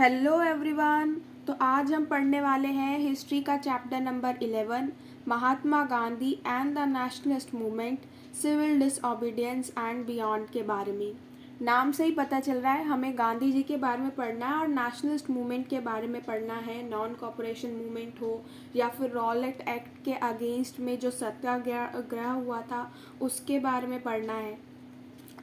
Hello everyone. तो आज हम पढ़ने वाले हैं हिस्ट्री का chapter number 11, Mahatma Gandhi and the nationalist movement, civil disobedience and beyond के बारे में। नाम से ही पता चल रहा है हमें गांधी जी के बारे में पढ़ना है और नेशनलिस्ट मूवमेंट के बारे में पढ़ना है। नॉन कॉपरेशन मूवमेंट हो या फिर रॉलेट एक्ट के अगेंस्ट में जो सत्याग्रह हुआ था उसके बारे में पढ़ना है।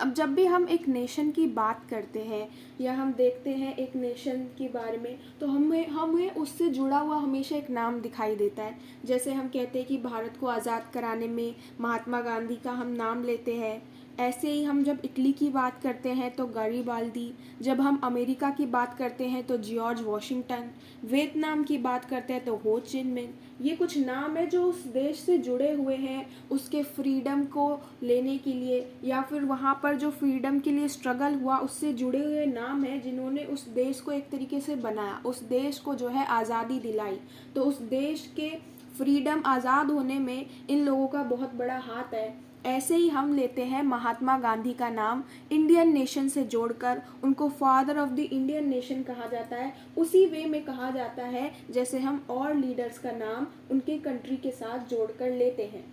अब जब भी हम एक नेशन की बात करते हैं या हम देखते हैं एक नेशन के बारे में तो हमें उससे जुड़ा हुआ हमेशा एक नाम दिखाई देता है। जैसे हम कहते हैं कि भारत को आज़ाद कराने में महात्मा गांधी का हम नाम लेते हैं। ऐसे ही हम जब इटली की बात करते हैं तो गरीबाल्दी, जब हम अमेरिका की बात करते हैं तो जॉर्ज वॉशिंगटन, वियतनाम की बात करते हैं तो हो चिन मिन। ये कुछ नाम है जो उस देश से जुड़े हुए हैं, उसके फ्रीडम को लेने के लिए या फिर वहाँ पर जो फ्रीडम के लिए स्ट्रगल हुआ उससे जुड़े हुए नाम हैं जिन्होंने उस देश को एक तरीके से बनाया, उस देश को जो है आज़ादी दिलाई। तो उस देश के फ्रीडम आज़ाद होने में इन लोगों का बहुत बड़ा हाथ है। ऐसे ही हम लेते हैं महात्मा गांधी का नाम इंडियन नेशन से जोड़कर उनको father of the Indian nation कहा जाता है। उसी वे में कहा जाता है जैसे हम और लीडर्स का नाम उनके कंट्री के साथ जोड़कर लेते हैं।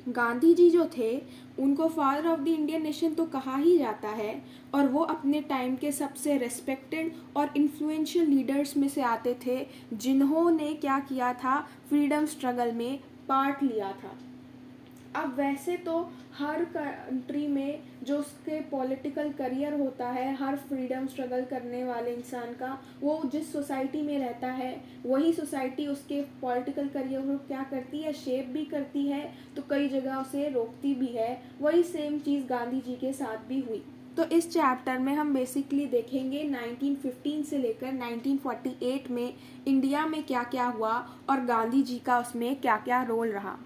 गांधी जी जो थे उनको father of the Indian nation तो कहा ही जाता है और वो अपने टाइम के सबसे रेस्पेक्टेड और इन्फ्लुएंशियल लीडर्स में से आते थे जिन्होंने क्या किया था, फ्रीडम स्ट्रगल में पार्ट लिया था। अब वैसे तो हर कंट्री में जो उसके पॉलिटिकल करियर होता है, हर फ्रीडम स्ट्रगल करने वाले इंसान का, वो जिस सोसाइटी में रहता है वही सोसाइटी उसके पॉलिटिकल करियर को क्या करती है, शेप भी करती है, तो कई जगह उसे रोकती भी है। वही सेम चीज़ गांधी जी के साथ भी हुई। तो इस चैप्टर में हम बेसिकली देखेंगे 1915 से लेकर 1948 में इंडिया में क्या क्या हुआ और गांधी जी का उसमें क्या क्या रोल रहा।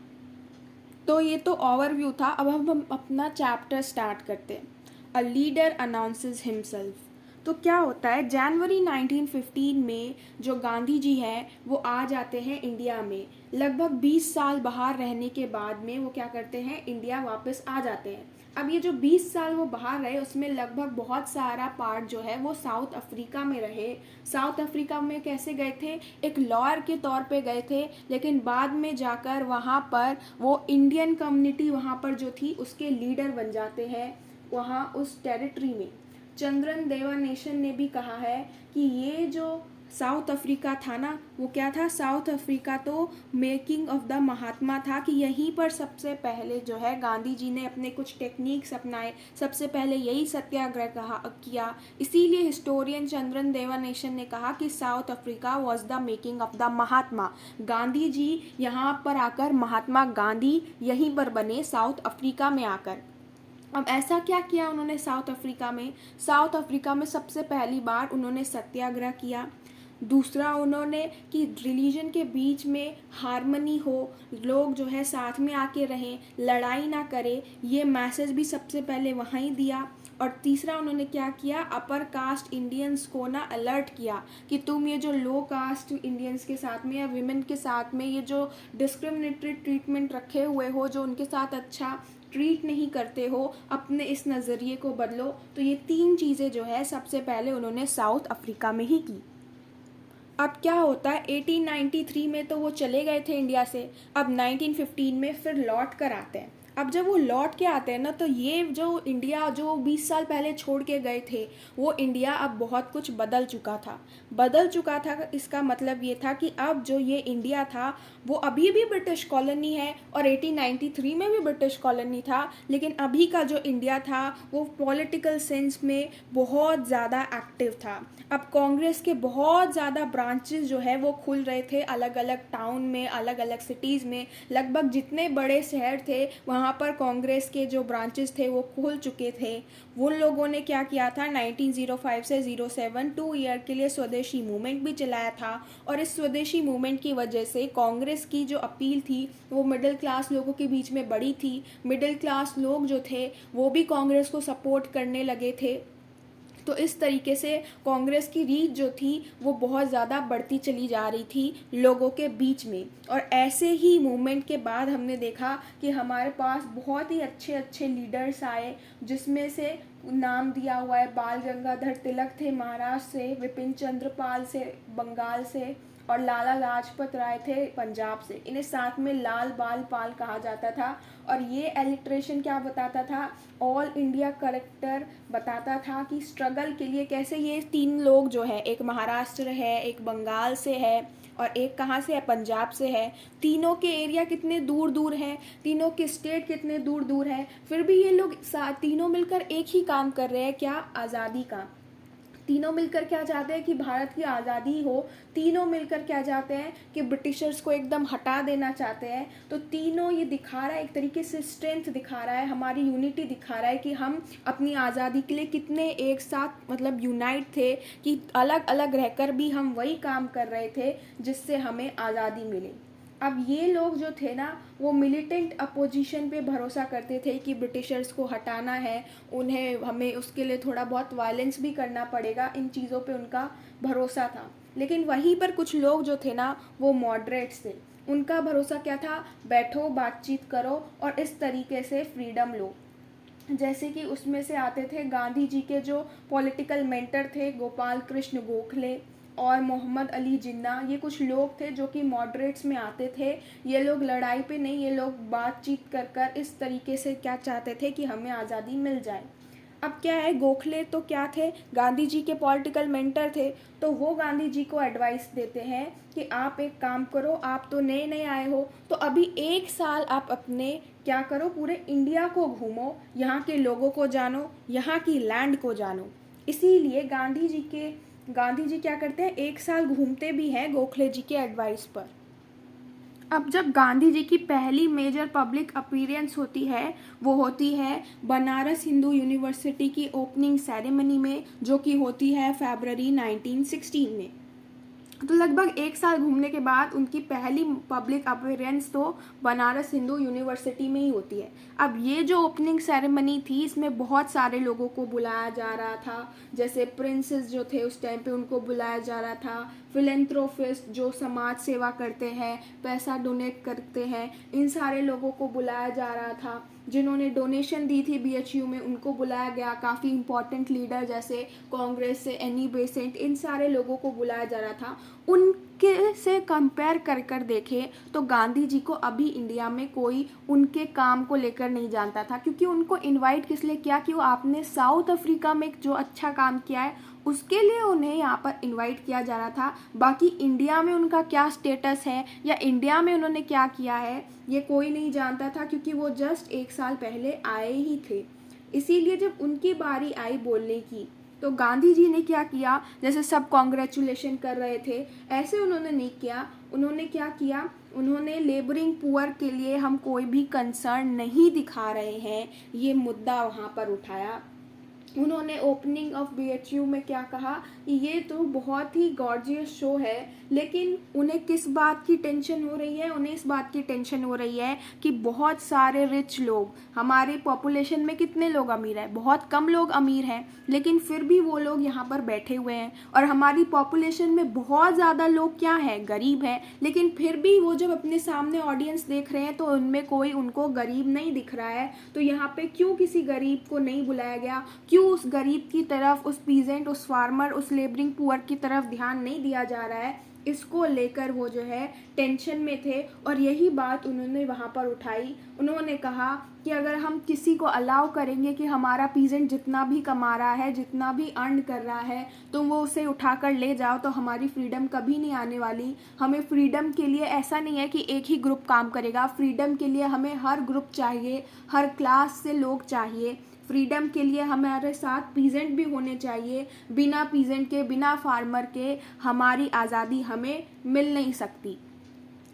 तो ये तो ओवरव्यू था। अब हम अपना चैप्टर स्टार्ट करते हैं। A leader announces himself. तो क्या होता है, जनवरी 1915 में जो गांधी जी हैं वो आ जाते हैं इंडिया में। लगभग 20 साल बाहर रहने के बाद में वो क्या करते हैं, इंडिया वापस आ जाते हैं। अब ये जो 20 साल वो बाहर रहे उसमें लगभग बहुत सारा पार्ट जो है वो साउथ अफ्रीका में रहे। साउथ अफ्रीका में कैसे गए थे, एक लॉयर के तौर पे गए थे, लेकिन बाद में जाकर वहाँ पर वो इंडियन कम्युनिटी वहाँ पर जो थी उसके लीडर बन जाते हैं वहाँ उस टेरिटरी में। चंद्रन देवा नेशन ने भी कहा है कि ये जो साउथ अफ्रीका था ना, वो क्या था, साउथ अफ्रीका तो मेकिंग ऑफ द महात्मा था, कि यहीं पर सबसे पहले जो है गांधी जी ने अपने कुछ टेक्निक्स अपनाए, सबसे पहले यही सत्याग्रह किया। इसीलिए हिस्टोरियन चंद्रन देवा नेशन ने कहा कि South Africa was the making of the Mahatma. Gandhi ji यहाँ पर आकर महात्मा गांधी यहीं पर बने, साउथ अफ्रीका में आकर। अब ऐसा क्या किया उन्होंने साउथ अफ्रीका में, साउथ अफ्रीका में सबसे पहली बार उन्होंने सत्याग्रह किया। दूसरा उन्होंने कि रिलीजन के बीच में हार्मनी हो, लोग जो है साथ में आके रहें, लड़ाई ना करें, ये मैसेज भी सबसे पहले वहीं दिया। और तीसरा उन्होंने क्या किया, अपर कास्ट इंडियंस को ना अलर्ट किया कि तुम ये जो लो कास्ट इंडियंस के साथ में या विमेन के साथ में ये जो डिस्क्रिमिनेटरी ट्रीटमेंट रखे हुए हो, जो उनके साथ अच्छा ट्रीट नहीं करते हो, अपने इस नज़रिए को बदलो। तो ये 3 चीज़ें जो है सबसे पहले उन्होंने साउथ अफ्रीका में ही की। अब क्या होता है, 1893 में तो वो चले गए थे इंडिया से, अब 1915 में फिर लौट कर आते हैं। अब जब वो लौट के आते हैं ना, तो ये जो इंडिया जो 20 साल पहले छोड़ के गए थे वो इंडिया अब बहुत कुछ बदल चुका था। इसका मतलब ये था कि अब जो ये इंडिया था वो अभी भी ब्रिटिश कॉलोनी है और 1893 में भी ब्रिटिश कॉलोनी था, लेकिन अभी का जो इंडिया था वो पॉलिटिकल सेंस में बहुत ज़्यादा एक्टिव था। अब कांग्रेस के बहुत ज़्यादा ब्रांचेस जो है वो खुल रहे थे अलग अलग टाउन में, अलग अलग सिटीज़ में। लगभग जितने बड़े शहर थे वहाँ पर कांग्रेस के जो ब्रांचेस थे वो खुल चुके थे। उन लोगों ने क्या किया था, 1905 से 07 2 ईयर के लिए स्वदेशी मूवमेंट भी चलाया था। और इस स्वदेशी मूवमेंट की वजह से कांग्रेस की जो अपील थी वो मिडिल क्लास लोगों के बीच में बढ़ी थी। मिडिल क्लास लोग जो थे वो भी कांग्रेस को सपोर्ट करने लगे थे। तो इस तरीके से कांग्रेस की रीच जो थी वो बहुत ज़्यादा बढ़ती चली जा रही थी लोगों के बीच में। और ऐसे ही मूवमेंट के बाद हमने देखा कि हमारे पास बहुत ही अच्छे अच्छे लीडर्स आए, जिसमें से नाम दिया हुआ है। बाल गंगाधर तिलक थे महाराष्ट्र से, विपिन चंद्र पाल से बंगाल से, और लाला लाजपत राय थे पंजाब से। इन्हें साथ में लाल बाल पाल कहा जाता था। और ये एलिट्रेशन क्या बताता था, ऑल इंडिया करेक्टर बताता था कि स्ट्रगल के लिए कैसे ये तीन लोग जो है, एक महाराष्ट्र है, एक बंगाल से है और एक कहाँ से है, पंजाब से है, तीनों के एरिया कितने दूर दूर हैं, तीनों के स्टेट कितने दूर दूर हैं, फिर भी ये लोग तीनों मिलकर एक ही काम कर रहे हैं, क्या, आज़ादी का। तीनों मिलकर क्या चाहते हैं कि भारत की आज़ादी हो। तीनों मिलकर क्या चाहते हैं कि ब्रिटिशर्स को एकदम हटा देना चाहते हैं। तो तीनों ये दिखा रहा है, एक तरीके से स्ट्रेंथ दिखा रहा है, हमारी यूनिटी दिखा रहा है कि हम अपनी आज़ादी के लिए कितने एक साथ मतलब यूनाइट थे, कि अलग अलग रहकर भी हम वही काम कर रहे थे जिससे हमें आज़ादी मिली। अब ये लोग जो थे ना, वो मिलिटेंट अपोजिशन पे भरोसा करते थे कि ब्रिटिशर्स को हटाना है, उन्हें हमें उसके लिए थोड़ा बहुत वायलेंस भी करना पड़ेगा, इन चीज़ों पे उनका भरोसा था। लेकिन वहीं पर कुछ लोग जो थे ना, वो मॉडरेट्स थे। उनका भरोसा क्या था, बैठो बातचीत करो और इस तरीके से फ्रीडम लो। जैसे कि उसमें से आते थे गांधी जी के जो पॉलिटिकल मेंटर थे, गोपाल कृष्ण गोखले और मोहम्मद अली जिन्ना। ये कुछ लोग थे जो कि मॉडरेट्स में आते थे। ये लोग लड़ाई पे नहीं, ये लोग बातचीत कर कर इस तरीके से क्या चाहते थे कि हमें आज़ादी मिल जाए। अब क्या है, गोखले तो क्या थे, गांधी जी के पॉलिटिकल मेंटर थे। तो वो गांधी जी को एडवाइस देते हैं कि आप एक काम करो, आप तो नए नए आए हो, तो अभी एक साल आप अपने क्या करो, पूरे इंडिया को घूमो, यहाँ के लोगों को जानो, यहाँ की लैंड को जानो। इसीलिए गांधी जी क्या करते हैं, एक साल घूमते भी हैं गोखले जी के एडवाइस पर। अब जब गांधी जी की पहली मेजर पब्लिक अपीयरेंस होती है, वो होती है बनारस हिंदू यूनिवर्सिटी की ओपनिंग सेरेमनी में, जो कि होती है फरवरी 1916 में। तो लगभग एक साल घूमने के बाद उनकी पहली पब्लिक अपीयरेंस तो बनारस हिंदू यूनिवर्सिटी में ही होती है। अब ये जो ओपनिंग सेरेमनी थी, इसमें बहुत सारे लोगों को बुलाया जा रहा था। जैसे प्रिंसेस जो थे उस टाइम पे, उनको बुलाया जा रहा था। फिलेंथ्रोपिस्ट जो समाज सेवा करते हैं, पैसा डोनेट करते हैं, इन सारे लोगों को बुलाया जा रहा था। जिन्होंने डोनेशन दी थी बीएचयू में, उनको बुलाया गया। काफ़ी इंपॉर्टेंट लीडर जैसे कांग्रेस से एनी बेसेंट, इन सारे लोगों को बुलाया जा रहा था। उनके से कंपेयर कर कर देखें तो गांधी जी को अभी इंडिया में कोई उनके काम को लेकर नहीं जानता था, क्योंकि उनको इनवाइट किस लिए किया कि वो आपने साउथ अफ्रीका में जो अच्छा काम किया है उसके लिए उन्हें यहाँ पर इनवाइट किया जा रहा था। बाकी इंडिया में उनका क्या स्टेटस है या इंडिया में उन्होंने क्या किया है, ये कोई नहीं जानता था, क्योंकि वो जस्ट एक साल पहले आए ही थे। इसीलिए जब उनकी बारी आई बोलने की, तो गांधी जी ने क्या किया, जैसे सब कॉन्ग्रेचुलेशन कर रहे थे ऐसे उन्होंने नहीं किया। उन्होंने क्या किया, उन्होंने लेबरिंग पुअर के लिए हम कोई भी कंसर्न नहीं दिखा रहे हैं, ये मुद्दा वहाँ पर उठाया। उन्होंने ओपनिंग ऑफ बीएचयू में क्या कहा कि ये तो बहुत ही गॉर्जियस शो है, लेकिन उन्हें किस बात की टेंशन हो रही है, उन्हें इस बात की टेंशन हो रही है कि बहुत सारे रिच लोग, हमारे पॉपुलेशन में कितने लोग अमीर हैं, बहुत कम लोग अमीर हैं, लेकिन फिर भी वो लोग यहाँ पर बैठे हुए हैं। और हमारी पॉपुलेशन में बहुत ज़्यादा लोग क्या हैं, गरीब हैं, लेकिन फिर भी वो जब अपने सामने ऑडियंस देख रहे हैं तो उनमें कोई उनको गरीब नहीं दिख रहा है। तो यहाँ पे क्यों किसी गरीब को नहीं बुलाया गया, क्यों उस गरीब की तरफ, उस पीजेंट, उस फार्मर, उस लेबरिंग पुअर की तरफ ध्यान नहीं दिया जा रहा है, इसको लेकर वो जो है टेंशन में थे। और यही बात उन्होंने वहाँ पर उठाई। उन्होंने कहा कि अगर हम किसी को अलाउ करेंगे कि हमारा पीजेंट जितना भी कमा रहा है, जितना भी अर्न कर रहा है, तो वो उसे उठाकर ले जाओ, तो हमारी फ्रीडम कभी नहीं आने वाली। हमें फ्रीडम के लिए ऐसा नहीं है कि एक ही ग्रुप काम करेगा, फ्रीडम के लिए हमें हर ग्रुप चाहिए, हर क्लास से लोग चाहिए। फ्रीडम के लिए हमारे साथ पीजेंट भी होने चाहिए। बिना पीजेंट के, बिना फार्मर के हमारी आज़ादी हमें मिल नहीं सकती।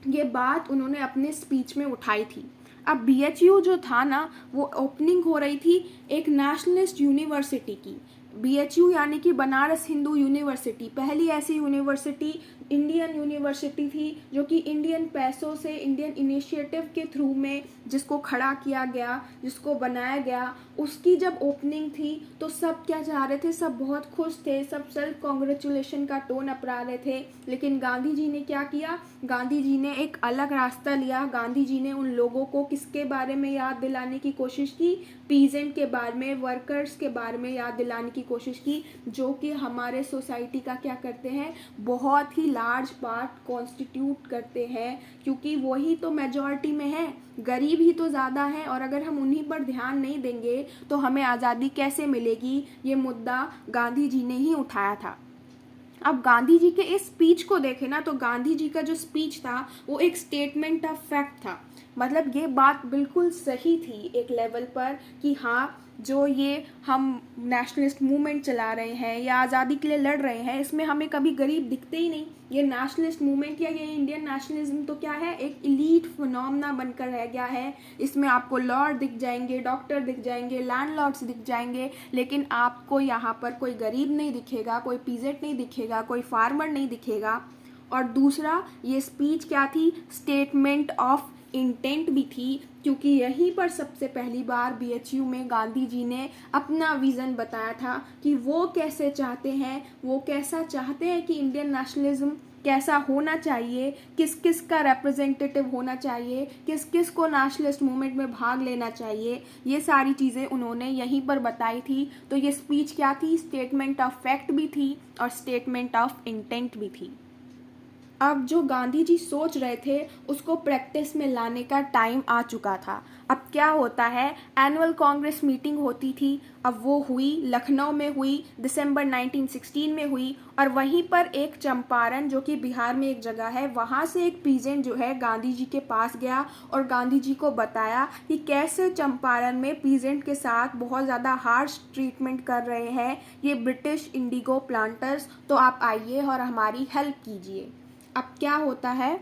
ये बात उन्होंने अपने स्पीच में उठाई थी। अब बीएचयू जो था ना, वो ओपनिंग हो रही थी एक नेशनलिस्ट यूनिवर्सिटी की। बीएचयू यानी कि बनारस हिंदू यूनिवर्सिटी पहली ऐसी यूनिवर्सिटी, इंडियन यूनिवर्सिटी थी जो कि इंडियन पैसों से, इंडियन इनिशिएटिव के थ्रू में जिसको खड़ा किया गया, जिसको बनाया गया, उसकी जब ओपनिंग थी तो सब क्या चाह रहे थे, सब बहुत खुश थे, सब सेल्फ कॉन्ग्रेचुलेशन का टोन अपना रहे थे। लेकिन गांधी जी ने क्या किया, गांधी जी ने एक अलग रास्ता लिया। गांधी जी ने उन लोगों को किसके बारे में याद दिलाने की कोशिश की, पीजेंट के बारे में, वर्कर्स के बारे में याद दिलाने की कोशिश की, जो कि हमारे सोसाइटी का क्या करते हैं, बहुत ही लार्ज पार्ट कॉन्स्टिट्यूट करते हैं, क्योंकि वही तो मेजॉरिटी में है, गरीब ही तो ज़्यादा है, और अगर हम उन्हीं पर ध्यान नहीं देंगे तो हमें आज़ादी कैसे मिलेगी। ये मुद्दा गांधी जी ने ही उठाया था। अब गांधी जी के इस स्पीच को देखें ना, तो गांधी जी का जो स्पीच था वो एक स्टेटमेंट ऑफ फैक्ट था। मतलब ये बात बिल्कुल सही थी एक लेवल पर कि हाँ, जो ये हम नेशनलिस्ट मूवमेंट चला रहे हैं या आज़ादी के लिए लड़ रहे हैं, इसमें हमें कभी गरीब दिखते ही नहीं। ये नेशनलिस्ट मूवमेंट या ये इंडियन नेशनलिज्म तो क्या है, एक इलीट फिनोमेना बनकर रह गया है। इसमें आपको लॉर्ड दिख जाएंगे, डॉक्टर दिख जाएंगे, लैंडलॉर्ड्स दिख जाएंगे, लेकिन आपको यहाँ पर कोई गरीब नहीं दिखेगा, कोई पीजेंट नहीं दिखेगा, कोई फार्मर नहीं दिखेगा। और दूसरा, ये स्पीच क्या थी, स्टेटमेंट ऑफ इंटेंट भी थी, क्योंकि यहीं पर सबसे पहली बार बीएचयू में गांधी जी ने अपना विज़न बताया था कि वो कैसे चाहते हैं, वो कैसा चाहते हैं कि इंडियन नेशनलिज्म कैसा होना चाहिए, किस किस का रिप्रेजेंटेटिव होना चाहिए, किस किस को नेशनलिस्ट मूवमेंट में भाग लेना चाहिए। ये सारी चीज़ें उन्होंने यहीं पर बताई थी। तो ये स्पीच क्या थी, स्टेटमेंट ऑफ फैक्ट भी थी और स्टेटमेंट ऑफ इंटेंट भी थी। अब जो गांधी जी सोच रहे थे उसको प्रैक्टिस में लाने का टाइम आ चुका था। अब क्या होता है, एनुअल कांग्रेस मीटिंग होती थी, अब वो हुई, लखनऊ में हुई, दिसंबर 1916 में हुई, और वहीं पर एक चंपारण, जो कि बिहार में एक जगह है, वहाँ से एक पीजेंट जो है गांधी जी के पास गया और गांधी जी को बताया कि कैसे चंपारण में पीजेंट के साथ बहुत ज़्यादा हार्श ट्रीटमेंट कर रहे हैं ये ब्रिटिश इंडिगो प्लांटर्स, तो आप आइए और हमारी हेल्प कीजिए। अब क्या होता है,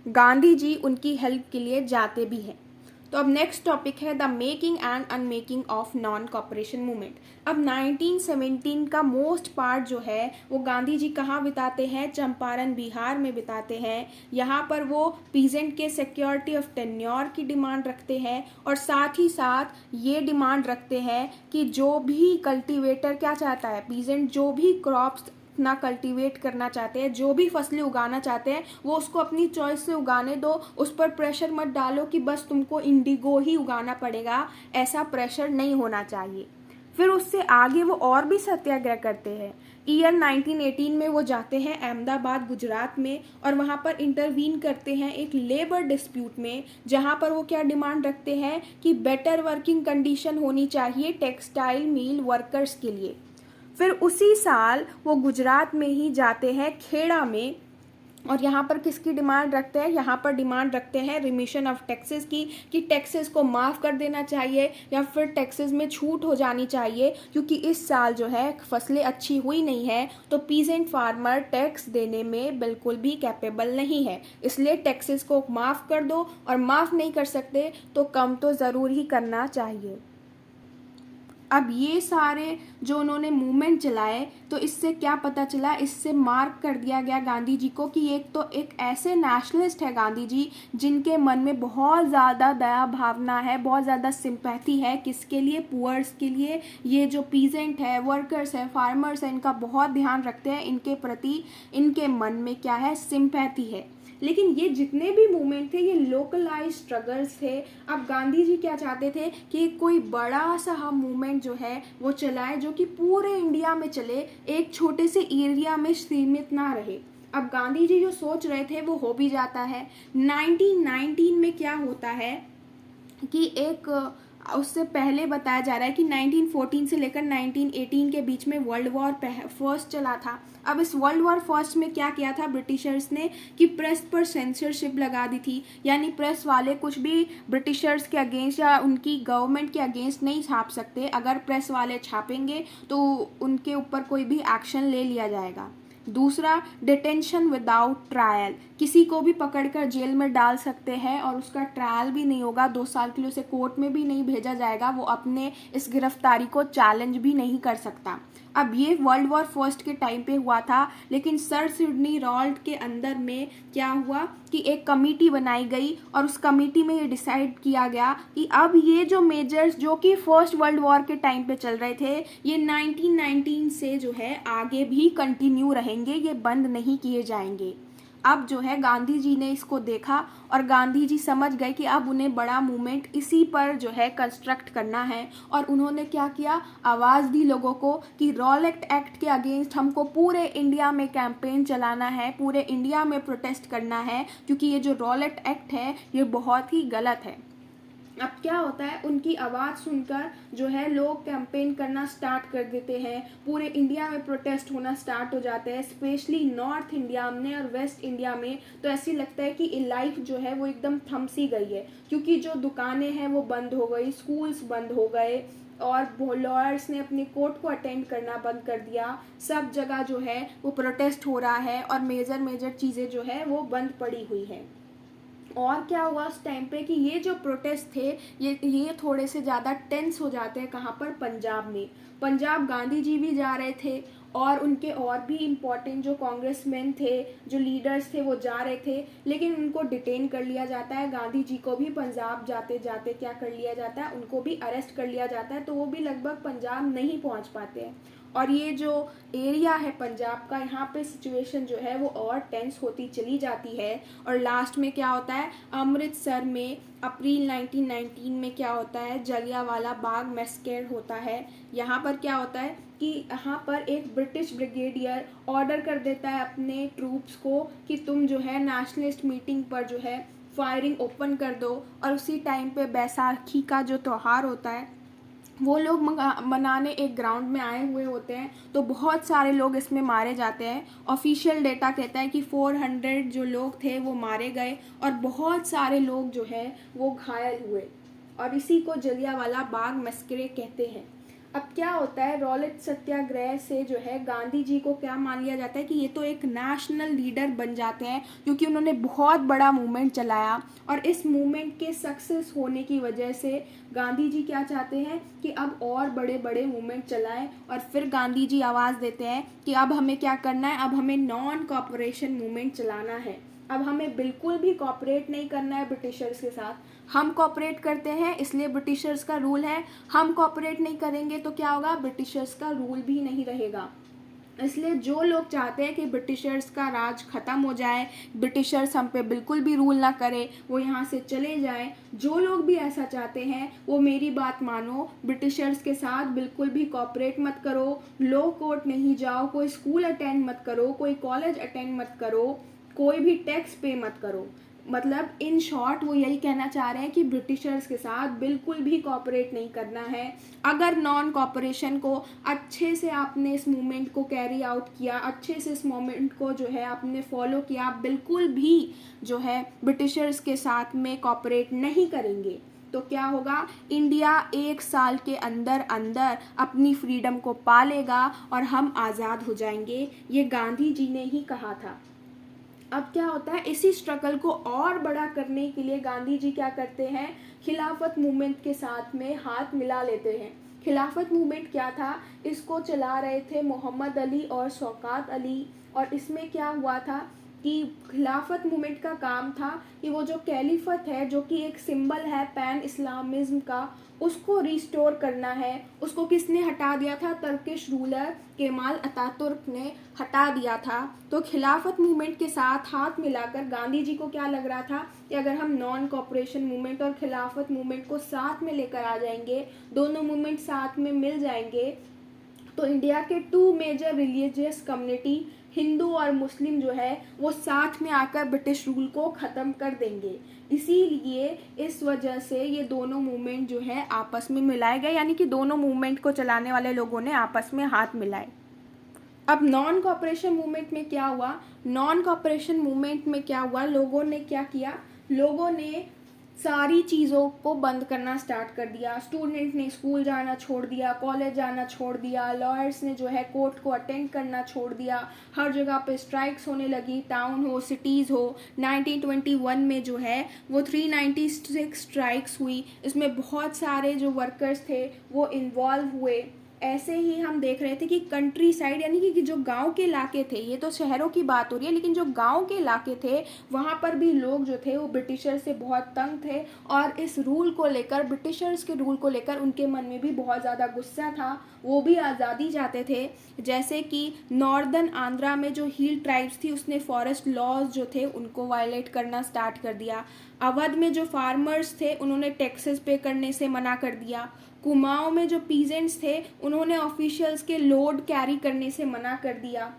गांधी जी उनकी हेल्प के लिए जाते भी हैं। तो अब नेक्स्ट टॉपिक है the making and unmaking of non cooperation movement. अब 1917 का मोस्ट पार्ट जो है वो गांधी जी कहाँ बिताते हैं, चंपारण बिहार में बिताते हैं। यहाँ पर वो पीजेंट के सिक्योरिटी ऑफ टेन्योर की डिमांड रखते हैं, और साथ ही साथ ये डिमांड रखते हैं कि जो भी कल्टीवेटर क्या चाहता है, पीजेंट जो भी क्रॉप्स अपना कल्टीवेट करना चाहते हैं, जो भी फसलें उगाना चाहते हैं, वो उसको अपनी चॉइस से उगाने दो, उस पर प्रेशर मत डालो कि बस तुमको इंडिगो ही उगाना पड़ेगा, ऐसा प्रेशर नहीं होना चाहिए। फिर उससे आगे वो और भी सत्याग्रह करते हैं। ईयर 1918 में वो जाते हैं अहमदाबाद गुजरात में, और वहाँ पर इंटरवीन करते हैं एक लेबर डिस्प्यूट में, जहाँ पर वो क्या डिमांड रखते हैं कि बेटर वर्किंग कंडीशन होनी चाहिए टेक्सटाइल मिल वर्कर्स के लिए। फिर उसी साल वो गुजरात में ही जाते हैं खेड़ा में, और यहाँ पर किसकी डिमांड रखते हैं, यहाँ पर डिमांड रखते हैं रिमिशन ऑफ टैक्सेस की, कि टैक्सेस को माफ़ कर देना चाहिए या फिर टैक्सेस में छूट हो जानी चाहिए, क्योंकि इस साल जो है फसलें अच्छी हुई नहीं है, तो पीजेंट फार्मर टैक्स देने में बिल्कुल भी कैपेबल नहीं है, इसलिए टैक्सेस को माफ़ कर दो, और माफ़ नहीं कर सकते तो कम तो ज़रूर ही करना चाहिए। अब ये सारे जो उन्होंने मूवमेंट चलाए, तो इससे क्या पता चला, इससे मार्क कर दिया गया गांधी जी को कि एक तो एक ऐसे नेशनलिस्ट है गांधी जी जिनके मन में बहुत ज़्यादा दया भावना है, बहुत ज़्यादा सिंपैथी है, किसके लिए, पुअर्स के लिए। ये जो पीजेंट है, वर्कर्स है, फार्मर्स है, इनका बहुत ध्यान रखते हैं, इनके प्रति इनके मन में क्या है, सिंपैथी है। लेकिन ये जितने भी मूवमेंट थे ये लोकलाइज स्ट्रगल्स थे। अब गांधी जी क्या चाहते थे कि कोई बड़ा सा हम मूवमेंट जो है वो चलाए, जो कि पूरे इंडिया में चले, एक छोटे से एरिया में सीमित ना रहे। अब गांधी जी जो सोच रहे थे वो हो भी जाता है। 1919 में क्या होता है कि एक उससे पहले बताया जा रहा है कि 1914 से लेकर 1918 के बीच में वर्ल्ड वॉर फर्स्ट चला था। अब इस वर्ल्ड वॉर फर्स्ट में क्या किया था ब्रिटिशर्स ने कि प्रेस पर सेंसरशिप लगा दी थी, यानी प्रेस वाले कुछ भी ब्रिटिशर्स के अगेंस्ट या उनकी गवर्नमेंट के अगेंस्ट नहीं छाप सकते। अगर प्रेस वाले छापेंगे तो उनके ऊपर कोई भी एक्शन ले लिया जाएगा। दूसरा, डिटेंशन विदाउट ट्रायल, किसी को भी पकड़कर जेल में डाल सकते हैं और उसका ट्रायल भी नहीं होगा, 2 साल के लिए उसे कोर्ट में भी नहीं भेजा जाएगा, वो अपने इस गिरफ्तारी को चैलेंज भी नहीं कर सकता। अब ये वर्ल्ड वॉर फर्स्ट के टाइम पे हुआ था, लेकिन सर सिडनी रॉल्ट के अंदर में क्या हुआ कि एक कमेटी बनाई गई और उस कमेटी में ये डिसाइड किया गया कि अब ये जो मेजर्स जो कि फर्स्ट वर्ल्ड वॉर के टाइम पे चल रहे थे ये 1919 से जो है आगे भी कंटिन्यू रहेंगे, ये बंद नहीं किए जाएंगे। अब जो है गांधी जी ने इसको देखा और गांधी जी समझ गए कि अब उन्हें बड़ा मूवमेंट इसी पर जो है कंस्ट्रक्ट करना है, और उन्होंने क्या किया, आवाज़ दी लोगों को कि रॉलेट एक्ट के अगेंस्ट हमको पूरे इंडिया में कैंपेन चलाना है, पूरे इंडिया में प्रोटेस्ट करना है, क्योंकि ये जो रॉलेट एक्ट है ये बहुत ही गलत है। अब क्या होता है, उनकी आवाज़ सुनकर जो है लोग कैंपेन करना स्टार्ट कर देते हैं, पूरे इंडिया में प्रोटेस्ट होना स्टार्ट हो जाते हैं, स्पेशली नॉर्थ इंडिया में और वेस्ट इंडिया में तो ऐसी लगता है कि लाइफ जो है वो एकदम थम सी गई है, क्योंकि जो दुकानें हैं वो बंद हो गई, स्कूल्स बंद हो गए और लॉयर्स ने अपने कोर्ट को अटेंड करना बंद कर दिया, सब जगह जो है वो प्रोटेस्ट हो रहा है और मेजर चीज़ें जो है वो बंद पड़ी हुई है। और क्या हुआ उस टाइम पे कि ये जो प्रोटेस्ट थे ये थोड़े से ज़्यादा टेंस हो जाते हैं, कहाँ पर, पंजाब में। पंजाब गांधी जी भी जा रहे थे और उनके और भी इम्पोर्टेंट जो कांग्रेसमैन थे, जो लीडर्स थे वो जा रहे थे, लेकिन उनको डिटेन कर लिया जाता है। गांधी जी को भी पंजाब जाते जाते क्या कर लिया जाता है, उनको भी अरेस्ट कर लिया जाता है, तो वो भी लगभग पंजाब नहीं पहुंच पाते हैं। और ये जो एरिया है पंजाब का, यहाँ पे सिचुएशन जो है वो और टेंस होती चली जाती है। और लास्ट में क्या होता है, अमृतसर में अप्रैल 1919 में क्या होता है, जलियांवाला बाग मैसेकर होता है। यहाँ पर क्या होता है कि यहाँ पर एक ब्रिटिश ब्रिगेडियर ऑर्डर कर देता है अपने ट्रूप्स को कि तुम जो है नेशनलिस्ट मीटिंग पर जो है फायरिंग ओपन कर दो। और उसी टाइम पे बैसाखी का जो त्यौहार होता है वो लोग मनाने एक ग्राउंड में आए हुए होते हैं, तो बहुत सारे लोग इसमें मारे जाते हैं। ऑफिशियल डेटा कहता है कि 400 जो लोग थे वो मारे गए और बहुत सारे लोग जो है वो घायल हुए, और इसी को जलियांवाला बाग मैसेकर कहते हैं। अब क्या होता है, रॉलेट सत्याग्रह से जो है गांधी जी को क्या मान लिया जाता है कि ये तो एक नेशनल लीडर बन जाते हैं, क्योंकि उन्होंने बहुत बड़ा मूवमेंट चलाया। और इस मूवमेंट के सक्सेस होने की वजह से गांधी जी क्या चाहते हैं कि अब और बड़े बड़े मूवमेंट चलाएं, और फिर गांधी जी आवाज़ देते हैं कि अब हमें क्या करना है, अब हमें नॉन कॉपरेशन मूवमेंट चलाना है। अब हमें बिल्कुल भी कॉपरेट नहीं करना है ब्रिटिशर्स के साथ। हम कॉपरेट करते हैं इसलिए ब्रिटिशर्स का रूल है, हम कॉपरेट नहीं करेंगे तो क्या होगा, ब्रिटिशर्स का रूल भी नहीं रहेगा। इसलिए जो लोग चाहते हैं कि ब्रिटिशर्स का राज ख़त्म हो जाए, ब्रिटिशर्स हम पे बिल्कुल भी रूल ना करे, वो यहाँ से चले जाएं, जो लोग भी ऐसा चाहते हैं वो मेरी बात मानो, ब्रिटिशर्स के साथ बिल्कुल भी कॉपरेट मत करो, लो कोर्ट नहीं जाओ, कोई स्कूल अटेंड मत करो, कोई कॉलेज अटेंड मत करो, कोई भी टैक्स पे मत करो। मतलब इन शॉर्ट वो यही कहना चाह रहे हैं कि ब्रिटिशर्स के साथ बिल्कुल भी कॉपरेट नहीं करना है। अगर नॉन कॉपरेशन को अच्छे से आपने इस मूवमेंट को कैरी आउट किया, अच्छे से इस मूवमेंट को जो है आपने फॉलो किया, बिल्कुल भी जो है ब्रिटिशर्स के साथ में कॉपरेट नहीं करेंगे, तो क्या होगा, इंडिया 1 साल के अंदर अंदर अपनी फ्रीडम को पा लेगा और हम आज़ाद हो जाएंगे। ये गांधी जी ने ही कहा था। अब क्या होता है, इसी स्ट्रगल को और बड़ा करने के लिए गांधी जी क्या करते हैं, खिलाफत मूवमेंट के साथ में हाथ मिला लेते हैं। खिलाफत मूवमेंट क्या था, इसको चला रहे थे मोहम्मद अली और शौकत अली। और इसमें क्या हुआ था कि खिलाफत मूवमेंट का काम था कि वो जो कैलिफत है, जो कि एक सिंबल है पैन इस्लामिज्म का, उसको रिस्टोर करना है। उसको किसने हटा दिया था, टर्किश रूलर केमाल अतातुर्क ने हटा दिया था। तो खिलाफत मूवमेंट के साथ हाथ मिलाकर गांधी जी को क्या लग रहा था कि अगर हम नॉन कॉपरेशन मूवमेंट और खिलाफत मूवमेंट को साथ में लेकर आ जाएंगे, दोनों मूवमेंट साथ में मिल जाएंगे, तो इंडिया के 2 मेजर रिलीजियस कम्युनिटी, हिंदू और मुस्लिम जो है वो साथ में आकर ब्रिटिश रूल को ख़त्म कर देंगे। इसीलिए इस वजह से ये दोनों मूवमेंट जो है आपस में मिलाए गए, यानी कि दोनों मूवमेंट को चलाने वाले लोगों ने आपस में हाथ मिलाए। अब नॉन कॉपरेशन मूवमेंट में क्या हुआ, नॉन कॉपरेशन मूवमेंट में क्या हुआ, लोगों ने क्या किया, लोगों ने सारी चीज़ों को बंद करना स्टार्ट कर दिया। स्टूडेंट ने स्कूल जाना छोड़ दिया, कॉलेज जाना छोड़ दिया, लॉयर्स ने जो है कोर्ट को अटेंड करना छोड़ दिया, हर जगह पे स्ट्राइक्स होने लगी, टाउन हो, सिटीज़ हो। 1921 में जो है वो 396 स्ट्राइक्स हुई, इसमें बहुत सारे जो वर्कर्स थे वो इन्वॉल्व हुए। ऐसे ही हम देख रहे थे कि कंट्री साइड यानी कि जो गांव के इलाके थे, ये तो शहरों की बात हो रही है, लेकिन जो गांव के इलाके थे वहाँ पर भी लोग जो थे वो ब्रिटिशर्स से बहुत तंग थे, और इस रूल को लेकर, ब्रिटिशर्स के रूल को लेकर उनके मन में भी बहुत ज़्यादा गुस्सा था। वो भी आज़ादी चाहते थे। जैसे कि नॉर्दर्न आंध्रा में जो हील ट्राइब्स थी, उसने फॉरेस्ट लॉज जो थे उनको वायलेट करना स्टार्ट कर दिया। अवध में जो फार्मर्स थे उन्होंने टैक्सेस पे करने से मना कर दिया। कुमाऊं में जो पीजेंट्स थे उन्होंने ऑफिशियल्स के लोड कैरी करने से मना कर दिया।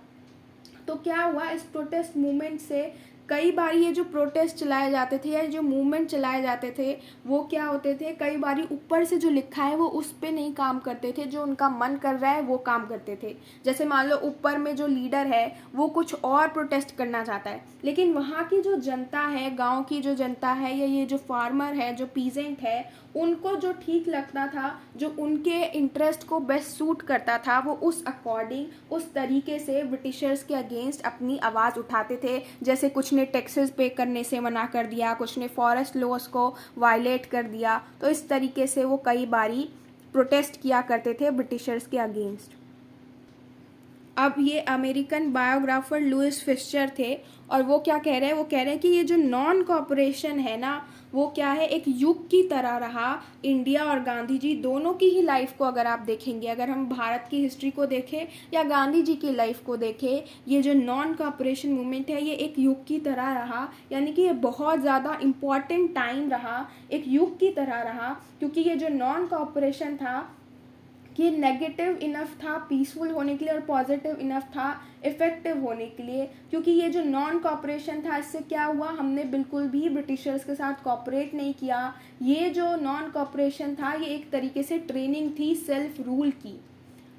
तो क्या हुआ, इस प्रोटेस्ट मूवमेंट से कई बार ये जो प्रोटेस्ट चलाए जाते थे या जो मूवमेंट चलाए जाते थे वो क्या होते थे, कई बार ऊपर से जो लिखा है वो उस पर नहीं काम करते थे, जो उनका मन कर रहा है वो काम करते थे। जैसे मान लो ऊपर में जो लीडर है वो कुछ और प्रोटेस्ट करना चाहता है, लेकिन वहाँ की जो जनता है, गांव की जो जनता है या ये जो फार्मर है, जो पीजेंट है, उनको जो ठीक लगता था, जो उनके इंटरेस्ट को बेस्ट सूट करता था, वो उस अकॉर्डिंग, उस तरीके से ब्रिटिशर्स के अगेंस्ट अपनी आवाज़ उठाते थे। जैसे कुछ ने टैक्सेस पे करने से मना कर दिया, कुछ ने फॉरेस्ट लॉज को वायलेट कर दिया। तो इस तरीके से वो कई बारी प्रोटेस्ट किया करते थे ब्रिटिशर्स के अगेंस्ट। अब ये अमेरिकन बायोग्राफर लुइस फिशर थे, और वो क्या कह रहे हैं, वो कह रहे हैं कि ये जो नॉन कॉपरेशन है ना, वो क्या है, एक युग की तरह रहा। इंडिया और गांधी जी दोनों की ही लाइफ को अगर आप देखेंगे, अगर हम भारत की हिस्ट्री को देखें या गांधी जी की लाइफ को देखें, ये जो नॉन कॉपरेशन मूवमेंट है ये एक युग की तरह रहा। यानी कि ये बहुत ज़्यादा इम्पॉर्टेंट टाइम रहा, एक युग की तरह रहा, क्योंकि ये जो नॉन कॉपरेशन था कि नेगेटिव इनफ था पीसफुल होने के लिए और पॉजिटिव इनफ था इफ़ेक्टिव होने के लिए। क्योंकि ये जो नॉन कॉपरेशन था, इससे क्या हुआ, हमने बिल्कुल भी ब्रिटिशर्स के साथ कॉपरेट नहीं किया। ये जो नॉन कॉपरेशन था ये एक तरीके से ट्रेनिंग थी सेल्फ रूल की।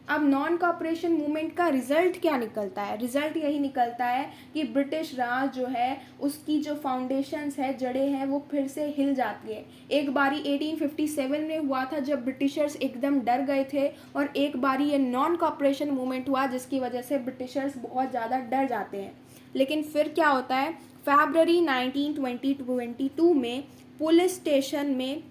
अब नॉन कॉपरेशन मूवमेंट का रिजल्ट क्या निकलता है, रिजल्ट यही निकलता है कि ब्रिटिश राज जो है उसकी जो फाउंडेशंस है, जड़ें हैं, वो फिर से हिल जाती है। एक बारी 1857 में हुआ था जब ब्रिटिशर्स एकदम डर गए थे, और एक बारी ये नॉन कॉपरेशन मूवमेंट हुआ जिसकी वजह से ब्रिटिशर्स बहुत ज़्यादा डर जाते हैं। लेकिन फिर क्या होता है, फरवरी 1922 में पुलिस स्टेशन में,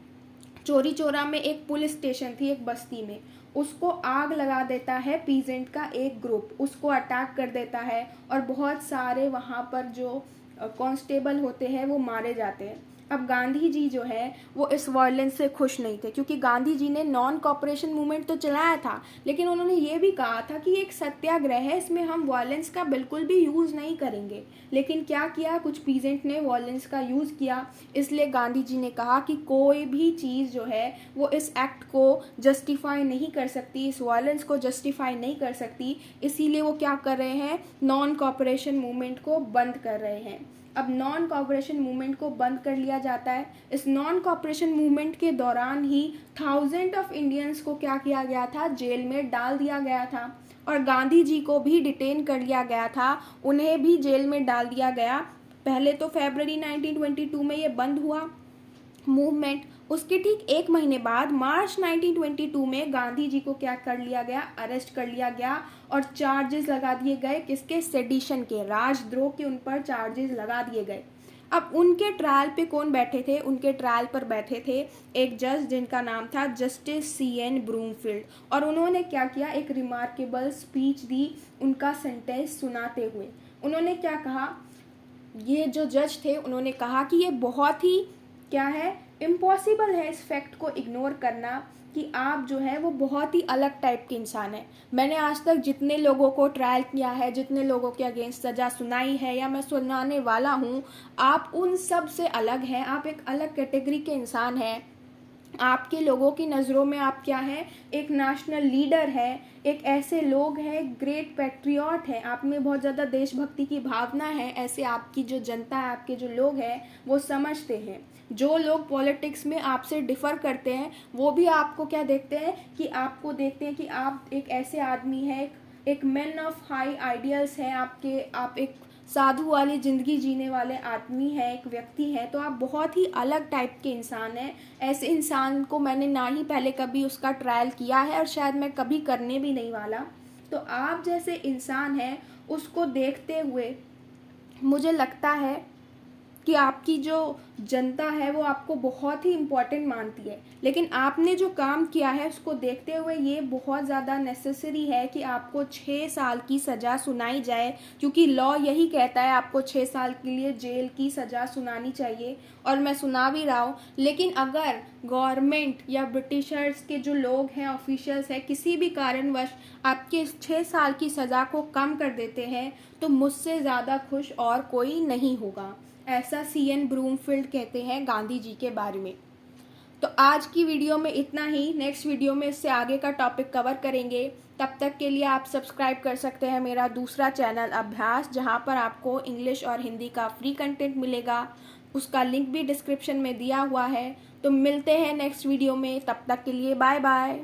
चोरी चोरा में एक पुलिस स्टेशन थी एक बस्ती में, उसको आग लगा देता है पीजेंट का एक ग्रुप, उसको अटैक कर देता है, और बहुत सारे वहाँ पर जो कांस्टेबल होते हैं वो मारे जाते हैं। अब गांधी जी जो है वो इस वायलेंस से खुश नहीं थे, क्योंकि गांधी जी ने नॉन कॉपरेशन मूवमेंट तो चलाया था, लेकिन उन्होंने ये भी कहा था कि एक सत्याग्रह है, इसमें हम वायलेंस का बिल्कुल भी यूज़ नहीं करेंगे। लेकिन क्या किया, कुछ पीजेंट ने वायलेंस का यूज़ किया। इसलिए गांधी जी ने कहा कि कोई भी चीज़ जो है वो इस एक्ट को जस्टिफाई नहीं कर सकती, इस वायलेंस को जस्टिफाई नहीं कर सकती। इसीलिए वो क्या कर रहे हैं, नॉन कॉपरेशन मूवमेंट को बंद कर रहे हैं। अब नॉन कॉपरेशन मूवमेंट को बंद कर लिया जाता है। इस नॉन कॉपरेशन मूवमेंट के दौरान ही थाउजेंड ऑफ इंडियंस को क्या किया गया था, जेल में डाल दिया गया था, और गांधी जी को भी डिटेन कर लिया गया था, उन्हें भी जेल में डाल दिया गया। पहले तो फरवरी 1922 में ये बंद हुआ मूवमेंट। उसके ठीक एक महीने बाद मार्च 1922 में गांधी जी को क्या कर लिया गया, अरेस्ट कर लिया गया, और चार्जेस लगा दिए गए, किसके, सेडिशन के, राजद्रोह के उन पर चार्जेस लगा दिए गए। अब उनके ट्रायल पे कौन बैठे थे, उनके ट्रायल पर बैठे थे एक जज जिनका नाम था जस्टिस CN ब्रूमफील्ड, और उन्होंने क्या किया, एक रिमार्केबल स्पीच दी उनका सेंटेंस सुनाते हुए। उन्होंने क्या कहा, ये जो जज थे उन्होंने कहा कि ये बहुत ही क्या है, इम्पॉसिबल है इस फैक्ट को इग्नोर करना कि आप जो है वो बहुत ही अलग टाइप के इंसान हैं। मैंने आज तक जितने लोगों को ट्रायल किया है, जितने लोगों के अगेंस्ट सज़ा सुनाई है या मैं सुनाने वाला हूँ, आप उन सब से अलग हैं, आप एक अलग कैटेगरी के इंसान हैं। आपके लोगों की नज़रों में आप क्या हैं, एक नेशनल लीडर है, एक ऐसे लोग हैं, ग्रेट पैट्रियट हैं, आप में बहुत ज़्यादा देशभक्ति की भावना है, ऐसे आपकी जो जनता है, आपके जो लोग हैं वो समझते हैं। जो लोग पॉलिटिक्स में आपसे डिफ़र करते हैं वो भी आपको क्या देखते हैं, कि आपको देखते हैं कि आप एक ऐसे आदमी हैं, एक मैन ऑफ हाई आइडियल्स हैं आपके, आप एक साधु वाली ज़िंदगी जीने वाले आदमी है, एक व्यक्ति है, तो आप बहुत ही अलग टाइप के इंसान हैं। ऐसे इंसान को मैंने ना ही पहले कभी उसका ट्रायल किया है और शायद मैं कभी करने भी नहीं वाला। तो आप जैसे इंसान हैं उसको देखते हुए मुझे लगता है कि आपकी जो जनता है वो आपको बहुत ही इम्पोर्टेंट मानती है, लेकिन आपने जो काम किया है उसको देखते हुए ये बहुत ज़्यादा नेसेसरी है कि आपको 6 साल की सज़ा सुनाई जाए, क्योंकि लॉ यही कहता है आपको 6 साल के लिए जेल की सज़ा सुनानी चाहिए, और मैं सुना भी रहा हूँ। लेकिन अगर गवर्नमेंट या ब्रिटिशर्स के जो लोग हैं, ऑफिशियल्स हैं, किसी भी कारणवश आपके 6 साल की सज़ा को कम कर देते हैं तो मुझसे ज़्यादा खुश और कोई नहीं होगा। ऐसा सीएन ब्रूमफील्ड कहते हैं गांधी जी के बारे में। तो आज की वीडियो में इतना ही। नेक्स्ट वीडियो में इससे आगे का टॉपिक कवर करेंगे। तब तक के लिए आप सब्सक्राइब कर सकते हैं मेरा दूसरा चैनल अभ्यास, जहां पर आपको इंग्लिश और हिंदी का फ्री कंटेंट मिलेगा। उसका लिंक भी डिस्क्रिप्शन में दिया हुआ है। तो मिलते हैं नेक्स्ट वीडियो में, तब तक के लिए बाय बाय।